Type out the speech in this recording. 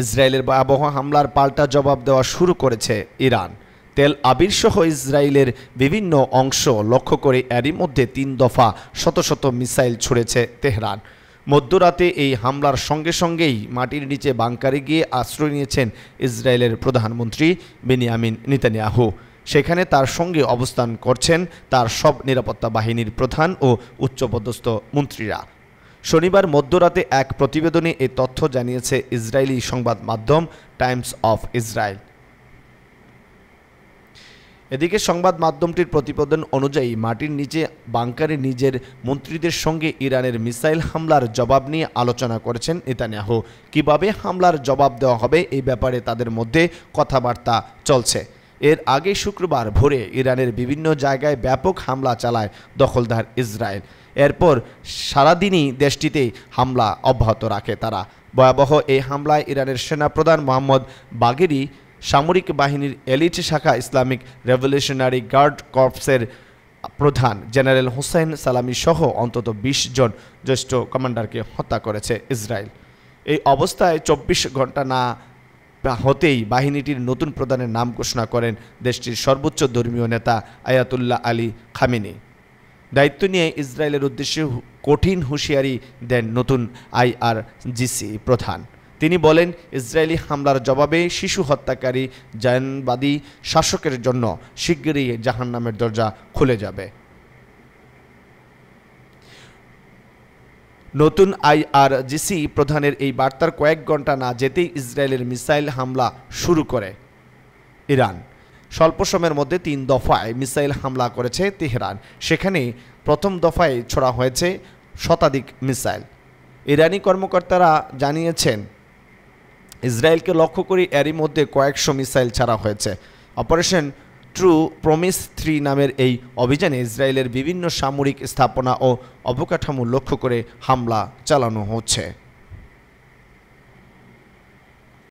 ইসরায়েলের ভয়াবহ হামলার পাল্টা জবাব দেওয়া শুরু করেছে ইরান। তেল আবিব সহ ইসরায়েলের বিভিন্ন অংশ লক্ষ্য করে এরই মধ্যে ৩ দফা শত শত মিসাইল ছুড়েছে তেহরান। মধ্যরাতে এই হামলার সঙ্গে সঙ্গেই মাটির নিচে বাংকারে গিয়ে আশ্রয় নিয়েছেন ইসরায়েলের প্রধানমন্ত্রী বেনিয়ামিন নেতানিয়াহু। সেখানে তার সঙ্গে অবস্থান করছেন তার সব নিরাপত্তা বাহিনীর প্রধান ও উচ্চপদস্থ মন্ত্রীরা। শনিবার মধ্যরাতে এক প্রতিবেদনে এই তথ্য জানিয়েছে ইসরায়েলি সংবাদ মাধ্যম টাইমস অফ ইসরায়েল। এদিকে সংবাদ মাধ্যমটির প্রতিবেদন অনুযায়ী মাটির নিচে বাংকারে নিজের মন্ত্রীদের সঙ্গে ইরানের মিসাইল হামলার জবাব নিয়ে আলোচনা করেছেন নেতানিয়াহু। কিভাবে হামলার জবাব দেওয়া হবে এই ব্যাপারে তাদের মধ্যে কথাবার্তা চলছে। এর আগে শুক্রবার ভোরে ইরানের বিভিন্ন জায়গায় ব্যাপক হামলা চালায় দখলদার ইসরায়েল। এরপর সারাদিনই দেশটিতে হামলা অব্যাহত রাখে তারা। ভয়াবহ এই হামলায় ইরানের সেনাপ্রধান মোহাম্মদ বাগেরি, সামরিক বাহিনীর এলিট শাখা ইসলামিক রেভলিউশনারি গার্ড কর্পসের প্রধান জেনারেল হোসেন সালামি সহ অন্তত ২০ জন জ্যেষ্ঠ কমান্ডারকে হত্যা করেছে ইসরায়েল। এই অবস্থায় ২৪ ঘন্টা না হতেই বাহিনীটির নতুন প্রধানের নাম ঘোষণা করেন দেশটির সর্বোচ্চ ধর্মীয় নেতা আয়াতুল্লাহ আলী খামেনি। দায়িত্ব নিয়ে ইসরায়েলের উদ্দেশ্যে কঠিন হুঁশিয়ারি দেন নতুন IRGC প্রধান। তিনি বলেন, ইসরায়েলি হামলার জবাবে শিশু হত্যাকারী জায়নবাদী শাসকের জন্য শিগগিরই জাহান্নামের দরজা খুলে যাবে। নতুন IRGC প্রধানের এই বার্তার কয়েক ঘন্টা না যেতেই ইসরায়েলের মিসাইল হামলা শুরু করে ইরান। স্বল্প সময়ের মধ্যে ৩ দফায় মিসাইল হামলা করেছে তেহরান। সেখানে প্রথম দফায় ছোড়া হয়েছে শতাধিক মিসাইল। ইরানি কর্মকর্তারা জানিয়েছেন, ইসরায়েলকে লক্ষ্য করে এরই মধ্যে কয়েকশো মিসাইল ছাড়া হয়েছে। অপারেশন ট্রু প্রমিস 3 নামের এই অভিযানে ইসরায়েলের বিভিন্ন সামরিক স্থাপনা ও অবকাঠামো লক্ষ্য করে হামলা চালানো হচ্ছে।